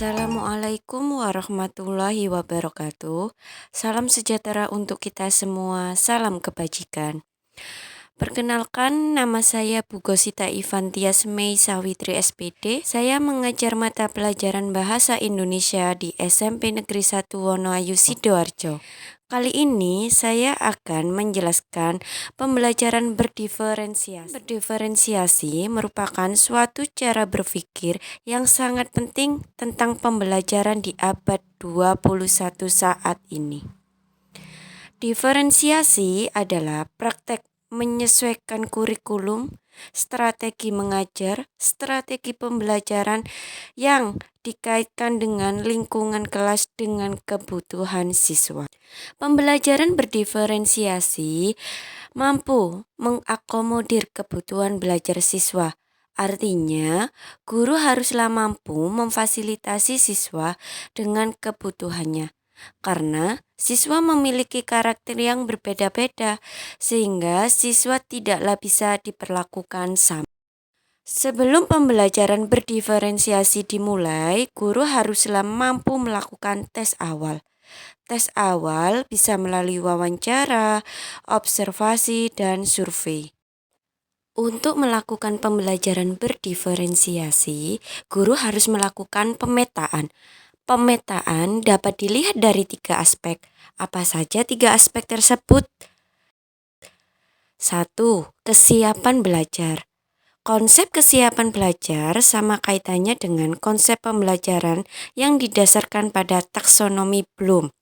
Assalamualaikum warahmatullahi wabarakatuh. Salam sejahtera untuk kita semua. Salam kebajikan. Perkenalkan, nama saya Bugosita Ivantias Mei Sawitri SPD. Saya mengajar mata pelajaran Bahasa Indonesia di SMP Negeri 1 Wonoayu Sidoarjo. Kali ini saya akan menjelaskan pembelajaran berdiferensiasi. Berdiferensiasi merupakan suatu cara berpikir yang sangat penting tentang pembelajaran di abad 21 saat ini. Diferensiasi adalah praktek menyesuaikan kurikulum, strategi mengajar, strategi pembelajaran yang dikaitkan dengan lingkungan kelas dengan kebutuhan siswa. Pembelajaran berdiferensiasi mampu mengakomodir kebutuhan belajar siswa. Artinya, guru haruslah mampu memfasilitasi siswa dengan kebutuhannya. Karena siswa memiliki karakter yang berbeda-beda, sehingga siswa tidaklah bisa diperlakukan sama. Sebelum pembelajaran berdiferensiasi dimulai, guru haruslah mampu melakukan tes awal. Tes awal bisa melalui wawancara, observasi, dan survei. Untuk melakukan pembelajaran berdiferensiasi, guru harus melakukan pemetaan. Pemetaan dapat dilihat dari 3 aspek. Apa saja 3 aspek tersebut? 1. Kesiapan belajar. Konsep kesiapan belajar sama kaitannya dengan konsep pembelajaran yang didasarkan pada taksonomi Bloom,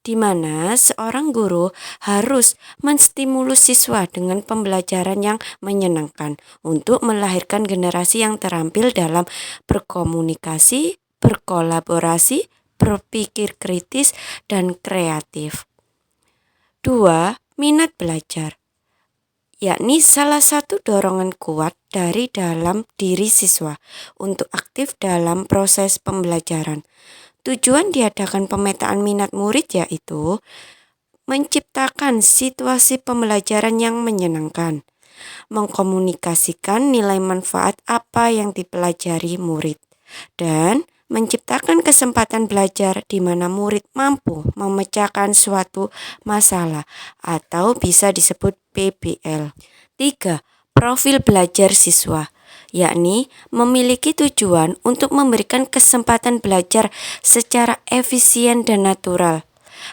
di mana seorang guru harus menstimulus siswa dengan pembelajaran yang menyenangkan untuk melahirkan generasi yang terampil dalam berkomunikasi, berkolaborasi, berpikir kritis, dan kreatif. 2. Minat belajar, yakni salah satu dorongan kuat dari dalam diri siswa untuk aktif dalam proses pembelajaran. Tujuan diadakan pemetaan minat murid yaitu menciptakan situasi pembelajaran yang menyenangkan, mengkomunikasikan nilai manfaat apa yang dipelajari murid, dan menciptakan kesempatan belajar di mana murid mampu memecahkan suatu masalah atau bisa disebut PBL. 3. Profil belajar siswa, yakni memiliki tujuan untuk memberikan kesempatan belajar secara efisien dan natural.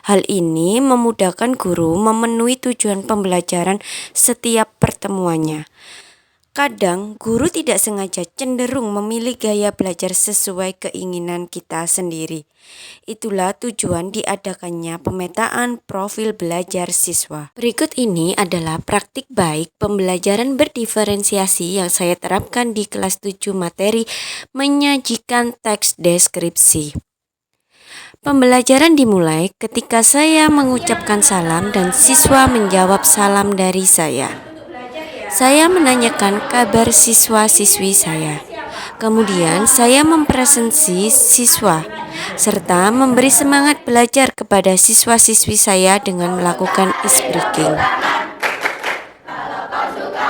Hal ini memudahkan guru memenuhi tujuan pembelajaran setiap pertemuannya. Kadang guru tidak sengaja cenderung memilih gaya belajar sesuai keinginan kita sendiri. Itulah tujuan diadakannya pemetaan profil belajar siswa. Berikut ini adalah praktik baik pembelajaran berdiferensiasi yang saya terapkan di kelas 7 materi menyajikan teks deskripsi. Pembelajaran dimulai ketika saya mengucapkan salam dan siswa menjawab salam dari saya. Saya menanyakan kabar siswa-siswi saya. Kemudian saya mempresentasi siswa serta memberi semangat belajar kepada siswa-siswi saya dengan melakukan ice breaking.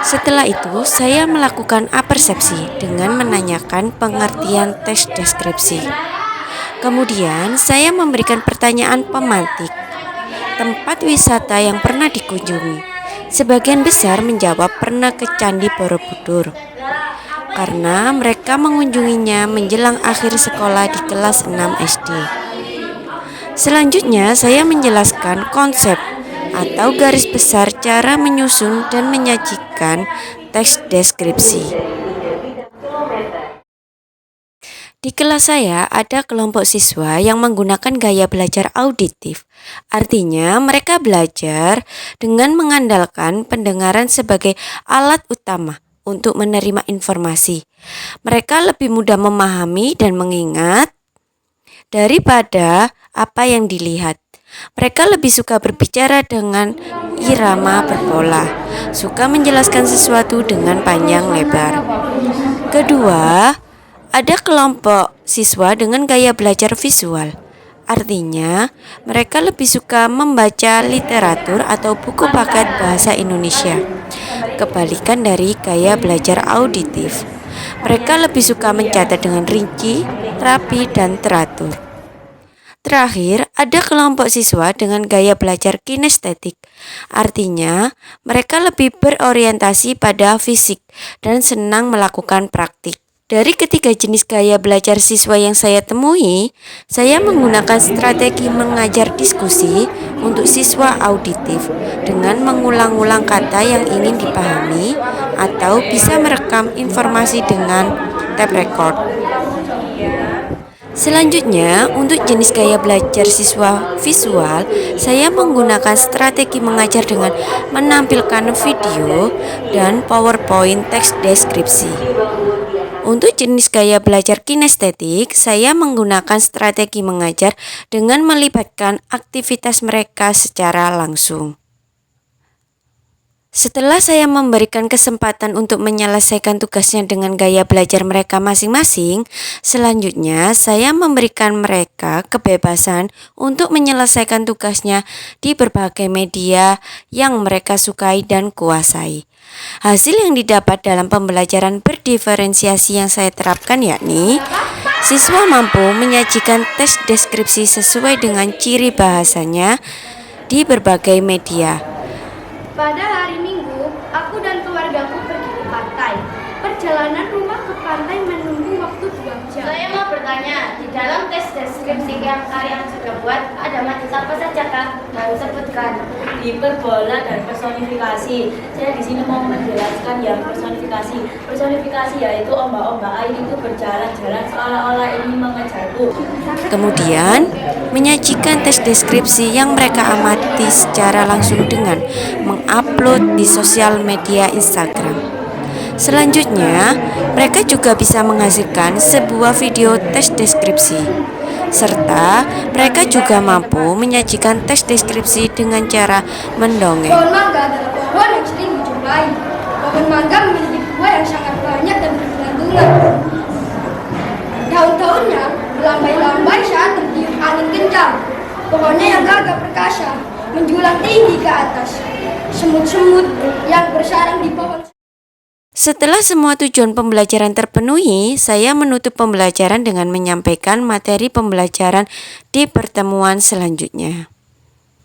Setelah itu, saya melakukan apersepsi dengan menanyakan pengertian teks deskripsi. Kemudian, saya memberikan pertanyaan pemantik. Tempat wisata yang pernah dikunjungi. Sebagian besar menjawab pernah ke Candi Borobudur, karena mereka mengunjunginya menjelang akhir sekolah di kelas 6 SD. Selanjutnya, saya menjelaskan konsep atau garis besar cara menyusun dan menyajikan teks deskripsi. Di kelas saya ada kelompok siswa yang menggunakan gaya belajar auditif. Artinya mereka belajar dengan mengandalkan pendengaran sebagai alat utama untuk menerima informasi. Mereka lebih mudah memahami dan mengingat daripada apa yang dilihat. Mereka lebih suka berbicara dengan irama berpola, suka menjelaskan sesuatu dengan panjang lebar. Kedua, ada kelompok siswa dengan gaya belajar visual. Artinya, mereka lebih suka membaca literatur atau buku paket bahasa Indonesia. Kebalikan dari gaya belajar auditif. Mereka lebih suka mencatat dengan rinci, rapi, dan teratur. Terakhir, ada kelompok siswa dengan gaya belajar kinestetik. Artinya, mereka lebih berorientasi pada fisik dan senang melakukan praktik. Dari ketiga jenis gaya belajar siswa yang saya temui, saya menggunakan strategi mengajar diskusi untuk siswa auditif dengan mengulang-ulang kata yang ingin dipahami atau bisa merekam informasi dengan tape record. Selanjutnya, untuk jenis gaya belajar siswa visual, saya menggunakan strategi mengajar dengan menampilkan video dan PowerPoint teks deskripsi. Untuk jenis gaya belajar kinestetik, saya menggunakan strategi mengajar dengan melibatkan aktivitas mereka secara langsung. Setelah saya memberikan kesempatan untuk menyelesaikan tugasnya dengan gaya belajar mereka masing-masing, selanjutnya saya memberikan mereka kebebasan untuk menyelesaikan tugasnya di berbagai media yang mereka sukai dan kuasai. Hasil yang didapat dalam pembelajaran berdiferensiasi yang saya terapkan yakni siswa mampu menyajikan teks deskripsi sesuai dengan ciri bahasanya di berbagai media. Pada hari Minggu, aku dan keluargaku pergi ke pantai. Perjalanan rumah ke pantai menunggu waktu 2 jam. Saya mau bertanya, di dalam tes deskripsi yang kalian sudah buat, ada materi apa saja Kak? Baru sebutkan. Hiperbola dan personifikasi. Saya di sini mau menjelaskan yang personifikasi. Personifikasi yaitu ombak-ombak air itu berjalan-jalan seolah-olah ini mengejarku. Kemudian, menyajikan tes deskripsi yang mereka amati secara langsung dengan mengupload di sosial media Instagram. Selanjutnya, mereka juga bisa menghasilkan sebuah video tes deskripsi. Serta, mereka juga mampu menyajikan tes deskripsi dengan cara mendongeng. Pohon mangga adalah pohon yang sering dijumpai. Pohon mangga memiliki buah yang sangat banyak dan bergelantungan. Daun-daunnya melambai-lambai saat tertiup angin kencang. Pohonnya yang gagah perkasa menjulang tinggi ke atas. Semut-semut yang bersarang di pohon. Setelah semua tujuan pembelajaran terpenuhi, saya menutup pembelajaran dengan menyampaikan materi pembelajaran di pertemuan selanjutnya.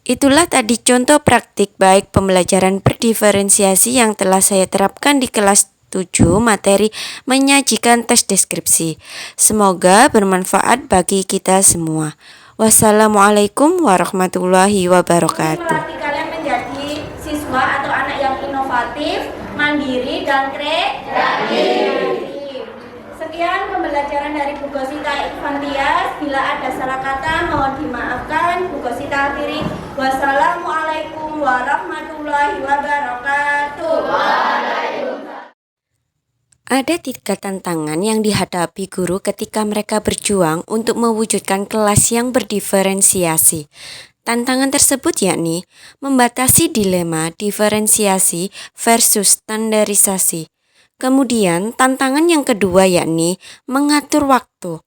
Itulah tadi contoh praktik baik pembelajaran berdiferensiasi yang telah saya terapkan di kelas 7 materi menyajikan tes deskripsi. Semoga bermanfaat bagi kita semua. Wassalamualaikum warahmatullahi wabarakatuh. Melatih kalian menjadi siswa atau anak yang inovatif, mandiri, dan kreatif. Sekian pembelajaran dari Bu Gosita Ikhvantias. Bila ada salah kata mohon dimaafkan. Bu Gosita akhiri. Wassalamualaikum warahmatullahi wabarakatuh. Ada 3 tantangan yang dihadapi guru ketika mereka berjuang untuk mewujudkan kelas yang berdiferensiasi. Tantangan tersebut yakni membatasi dilema diferensiasi versus standarisasi. Kemudian tantangan yang kedua yakni mengatur waktu.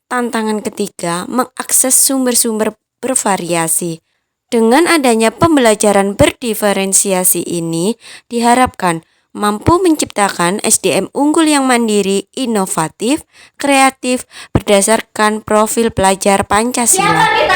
Tantangan ketiga mengakses sumber-sumber bervariasi. Dengan adanya pembelajaran berdiferensiasi ini diharapkan mampu menciptakan SDM unggul yang mandiri, inovatif, kreatif, berdasarkan profil pelajar Pancasila.